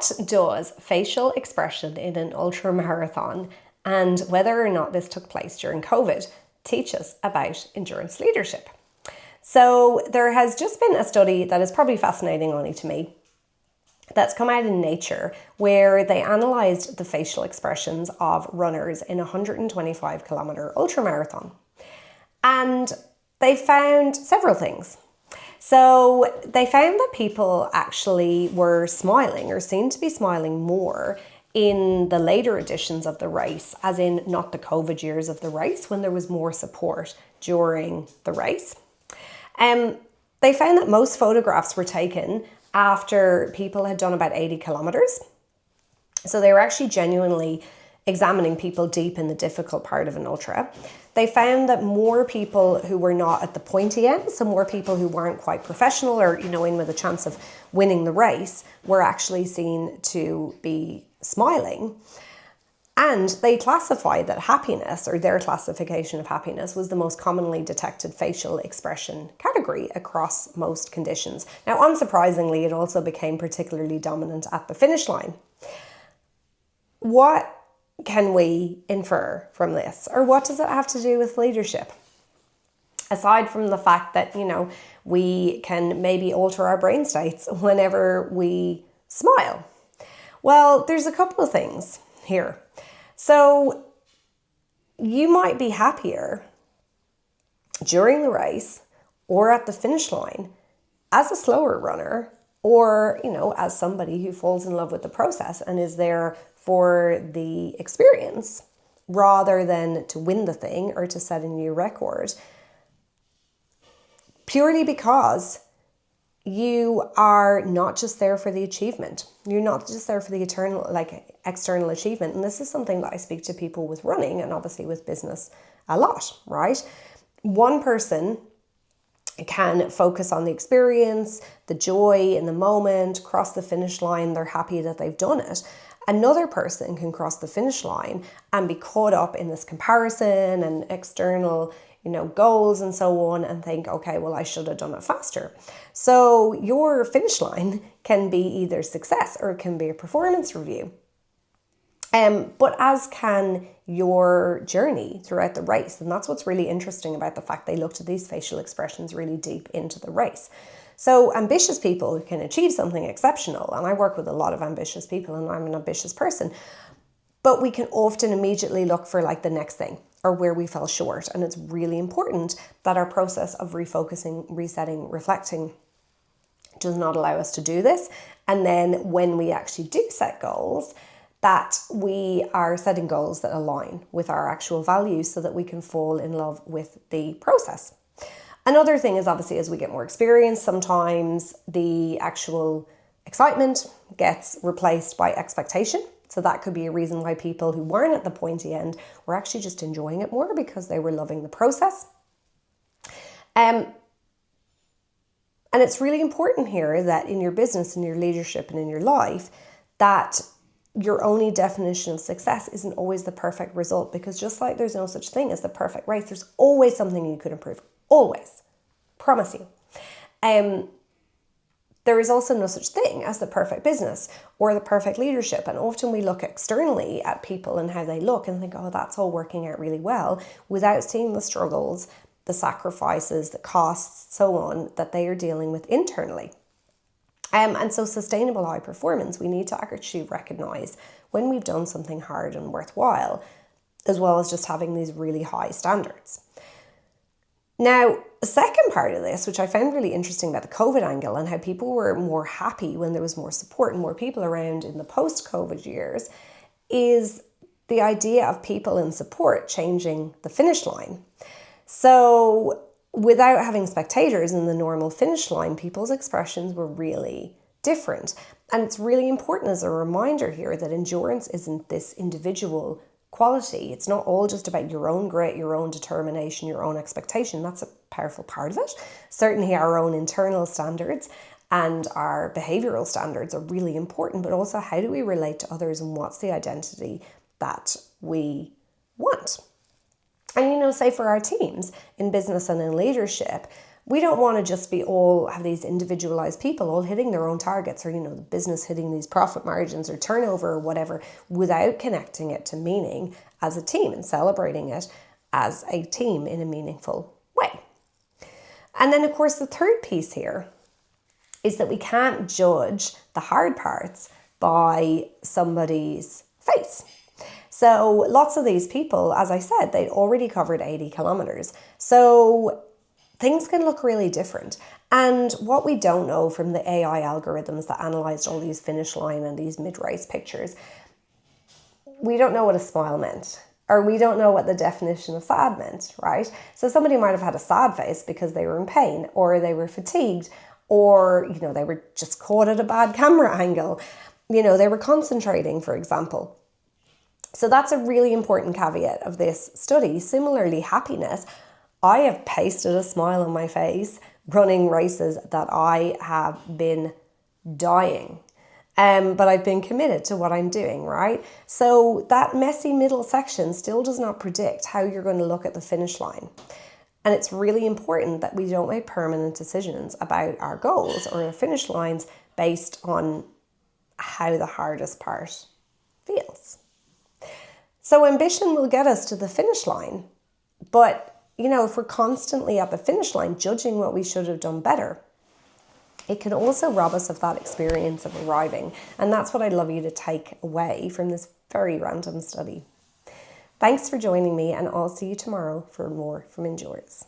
What does facial expression in an ultramarathon and whether or not this took place during COVID teach us about endurance leadership? So there has just been a study that is probably fascinating only to me that's come out in Nature where they analysed the facial expressions of runners in a 125 kilometre ultramarathon. And they found several things. So they found that people actually were smiling or seemed to be smiling more in the later editions of the race, as in not the COVID years of the race when there was more support during the race. They found that most photographs were taken after people had done about 80 kilometres. So they were actually genuinely examining people deep in the difficult part of an ultra. They found that more people who were not at the pointy end, so more people who weren't quite professional or, in with a chance of winning the race, were actually seen to be smiling. And they classified that happiness, or their classification of happiness, was the most commonly detected facial expression category across most conditions. Now, unsurprisingly, it also became particularly dominant at the finish line. What can we infer from this? Or what does it have to do with leadership? Aside from the fact that, we can maybe alter our brain states whenever we smile. Well, there's a couple of things here. So you might be happier during the race or at the finish line as a slower runner, or, as somebody who falls in love with the process and is there for the experience rather than to win the thing or to set a new record, purely because you are not just there for the achievement. You're not just there for the external achievement. And this is something that I speak to people with running and obviously with business a lot, right? One person can focus on the experience, the joy in the moment, cross the finish line, they're happy that they've done it. Another person can cross the finish line and be caught up in this comparison and external, goals and so on, and think, okay, well, I should have done it faster. So your finish line can be either success or it can be a performance review. But as can your journey throughout the race. And that's what's really interesting about the fact they looked at these facial expressions really deep into the race. So ambitious people can achieve something exceptional. And I work with a lot of ambitious people and I'm an ambitious person. But we can often immediately look for the next thing or where we fell short. And it's really important that our process of refocusing, resetting, reflecting does not allow us to do this. And then when we actually do set goals, that we are setting goals that align with our actual values so that we can fall in love with the process. Another thing is obviously as we get more experience, sometimes the actual excitement gets replaced by expectation. So that could be a reason why people who weren't at the pointy end were actually just enjoying it more because they were loving the process. And it's really important here that in your business, in your leadership, and in your life, that your only definition of success isn't always the perfect result, because just like there's no such thing as the perfect race, there's always something you could improve. Always. Promise you. There is also no such thing as the perfect business or the perfect leadership. And often we look externally at people and how they look and think, oh, that's all working out really well, without seeing the struggles, the sacrifices, the costs, so on, that they are dealing with internally. And so sustainable high performance, we need to actually recognize when we've done something hard and worthwhile, as well as just having these really high standards. Now, the second part of this, which I found really interesting about the COVID angle and how people were more happy when there was more support and more people around in the post-COVID years, is the idea of people in support changing the finish line. So without having spectators in the normal finish line, people's expressions were really different. And it's really important as a reminder here that endurance isn't this individual quality. It's not all just about your own grit, your own determination, your own expectation. That's a powerful part of it. Certainly our own internal standards and our behavioral standards are really important, but also how do we relate to others and what's the identity that we want? And say for our teams in business and in leadership, We don't want to just be all have these individualized people all hitting their own targets, or, you know, the business hitting these profit margins or turnover or whatever, without connecting it to meaning as a team and celebrating it as a team in a meaningful way. And then, of course, the third piece here is that we can't judge the hard parts by somebody's face. So lots of these people, as I said, they'd already covered 80 kilometers. So things can look really different. And what we don't know from the AI algorithms that analyzed all these finish line and these mid-race pictures, we don't know what a smile meant, or we don't know what the definition of sad meant, right? So somebody might have had a sad face because they were in pain, or they were fatigued, or, you know, they were just caught at a bad camera angle. You know, they were concentrating, for example. So that's a really important caveat of this study. Similarly, happiness. I have pasted a smile on my face running races that I have been dying. But I've been committed to what I'm doing, right? So that messy middle section still does not predict how you're going to look at the finish line. And it's really important that we don't make permanent decisions about our goals or our finish lines based on how the hardest part feels. So ambition will get us to the finish line, but, you know, if we're constantly at the finish line judging what we should have done better, it can also rob us of that experience of arriving. And that's what I'd love you to take away from this very random study. Thanks for joining me, and I'll see you tomorrow for more from Endurance.